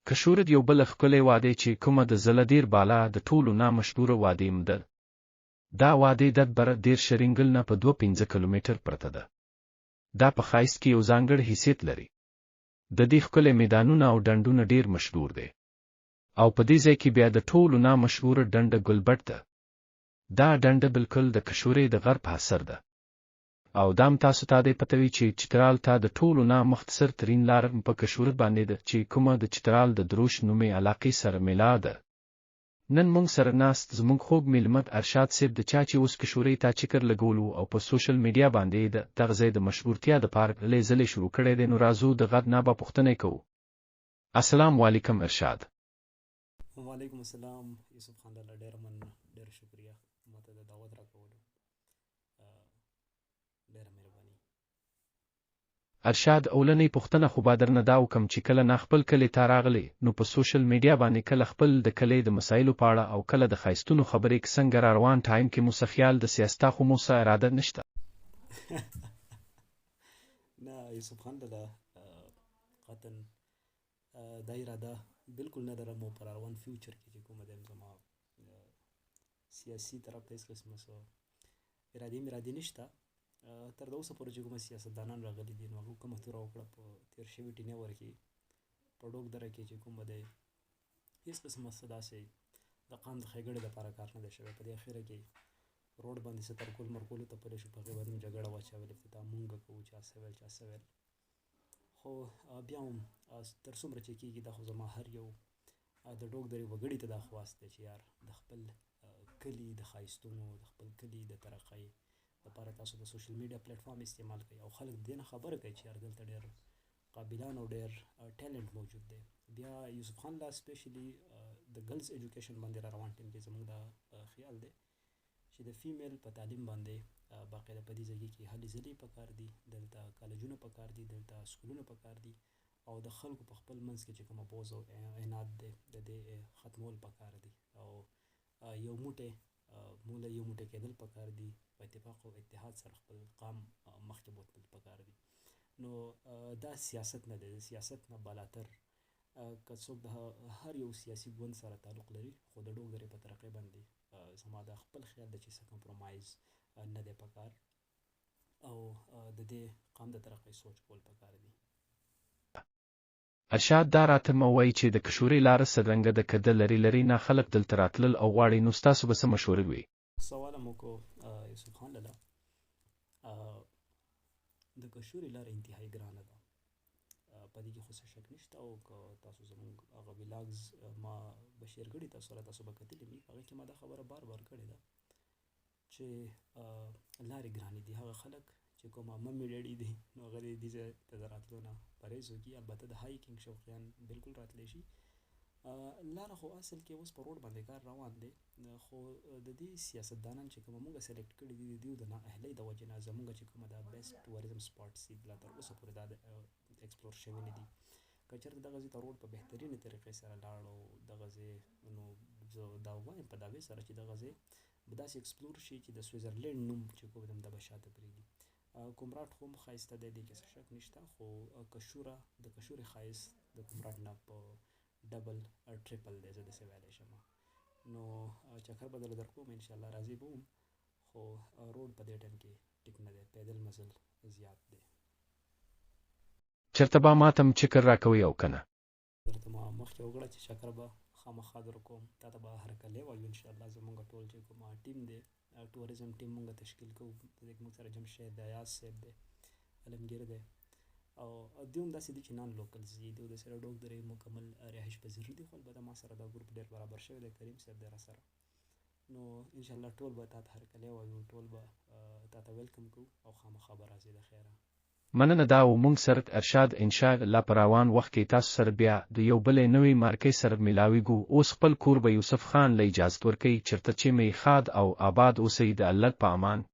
کشورد یو بل ښکلی واده چې کومه د زله ډیر بالا د ټولو نه مشهوره واده م ده. دا واده د بره 13 رینګل نه په 2.5 کیلومتر پرته ده. دا په ښایست کې یو ځانګړی حیثیت لري. د دې ښکلي میدانونه او ډنډونه ډیر مشهور دي. او په دې ځای کې بیا د ټولو نه مشهوره ډنډه ګلبټ ده. دا ډنډه بالکل د کشورې د غر په اثر ده. او دام تاسو ته د پتوي چې چترال ته د ټولو نه مختصر ترين لار په کشور باندې ده چې کومه د چترال د دروش نومي علاقې سره ملا ده. نن مونږ سره ناست زمونږ خوږ ملمت ارشاد صاحب د چا چې اوس کشورې ته چکر لګولو او په سوشل میډیا باندې د دغه ځای د مشهورتیا د پاره لیزلې شروع کړې ده. نو راځو د غد نه به پوښتنه کوو. السلام علیکم ارشاد. وعلیکم السلام یوسف خان لاله ډیر من ډیر شکریا ماته د دعوت راکولو. ډیر مهرباني. ارشاد اولنې پوښتنه خو به درنه دا وکم چې کله نه خپل کلی ته راغلی نو په سوشل میډیا باندې کله خپل د کلی د مسایلو په اړه او کله د ښایستونو خبرې څنګه را روان ټایم کې مو څه خیال د سیاستا خو مو څه اراده نشته؟ نه یوسف خان لاله قطن دا اراده بالکل نه لرم او پر روان فیوچر کې چې کومه د زما سیاسي طرف ته هیڅ قسمه څه ارادې نشته. تر دا اوسه پورې چې کومه سیاستدانان راغلي دي نو هغه کومه توره وکړه په تېر شوي ټینور کې په ډوک دره کې چې کومه دی هیڅ قسمه څه داسې د قام د ښېګړې دپاره کار نه دی شوی. په دې اخره کې روډ باندې څه ترکول مرکولو ته پلی شو، په هغې باندې هم جګړه واچول، افتتاح مونږ کوو، چا څه ویل. خو بیا هم تر څومره چې کېږي دا خو زما هر یو د ډوک درې وګړي ته دا خواست دی چې یار د خپل کلي د ښایستونو د خپل کلي د ترقۍ لپاره تاسو د سوشل میډیا پلیټفارم استعمال کوئ او خلک دې نه خبره کوي چې یار دلته ډېر قابلان او ډېر ټیلنټ موجود دی. بیا یوسف خان لا سپیشلی د ګرلز ایجوکیشن باندې را روان ټیم کې زموږ دا خیال دی چې د فیمیل په تعلیم باندې باقاعده په دې ځای کې هلې ځلې پکار دي، دلته کالجونه پکار دي، دلته سکولونه پکار دي او د خلکو په خپل منځ کې چې کومه بوز او عناد دی د دې ختمول پکار دي او یو موټی کېدل پکار دي، په اتفاق او اتحاد سره خپل قام مخکې بوتل پکار دي. نو دا سیاست نه دی، سیاست نه بالاتر که څوک د هر یو سیاسي ګوند سره تعلق لري خو د ډوک درې په ترقۍ باندې زما دا خپل خیال دی چې څه کمپرومایز نه دی پکار او د دې قام د ترقۍ سوچ کول پکار دي. ارشاد دا راته مه وایي چې د کشورې لاره څرنګه ده، که د لرې نه خلک دلته راتلل او غواړي نو ستاسو به څه مشورې وي؟ سوال مو کو یوسف خان لاله، د کشورې لاره انتهایی ګرانه ده، په دې کې خو څه شک نشته. او که تاسو زموږ هغه ولاګز ما به شیر کړي تاسو به کتلي وي، هغې کې ما دا خبره بار کړې ده چې لارې ګرانې دي. هغه خلک چې کومه ممي ډیډي دي نو هغه دې ځای ته د راتلو نه پرهیز وکړي. البته د هایکنګ شوقیان بالکل راتلی شي. لاره خو اصل کې اوس په روډ باندې کار روان دی، خو د دې سیاستدانان چې کومه موږ سلیکټ کړي دي د دوی د نااهلۍ د وجې نه زموږ چې کومه دا بیسټ ټوریزم سپاټس دي لا تر اوسه پورې دا ایکسپلور شوي نه دي. که چېرته دغه ځای ته روډ په بهترینې طریقې سره لاړ او دغه ځای نو زه دا وایم په دعوې سره چې دغه ځای به داسې ایکسپلور شي چې د سویزرلینډ نوم چې کوم د به شاته پرېږدي. کمراټ هم ښایسته دی، دې کې څه شک نشته، خو د کشورې ښایست د کمراټ نه په ډبل ټریپل دی، زه داسې ویلی شم. نو چکر به درله درکوم انشاءالله راضي به وم، خو روډ په دې ټایم کې ټیک نه دی، پیدل مزل زیات دی. چېرته به ماته م چکر راکوئ او که نه؟ درته ما مخکې وکړه چې چکر به خامخا در کوم، تا ته به هرکلی وایو انشاءالله. زموږ ټول چې کومه ټیم دی ټوریزم ټیم موږ تشکیل کوو، په دې کې موږ سره جمشید دی، ایاز صاحب دی، علمګیر دی او دوی هم داسې دي چې نان لوکلز دي، دوی د سره ډوک درې مکمل رهایش پذیر دي. خو البته ما سره دا ګروپ ډېر برابر شوی دی، کریم صاحب دی راسره. نو انشاءالله ټول به تا ته هرکلی وایو، ټول به تا ته ویلکم کوو او خامخا به راځې د خیره. مننه. دا و مونږ سره ارشاد انشاءالله په روان وخت کې تاسو سره بیا د یو بلې نوې مارکۍ سره ملاویږو. اوس خپل کور به یوسف خان له اجازت ورکوي چېرته چې مې ښاد او آباد اوسئ. د الله په امان.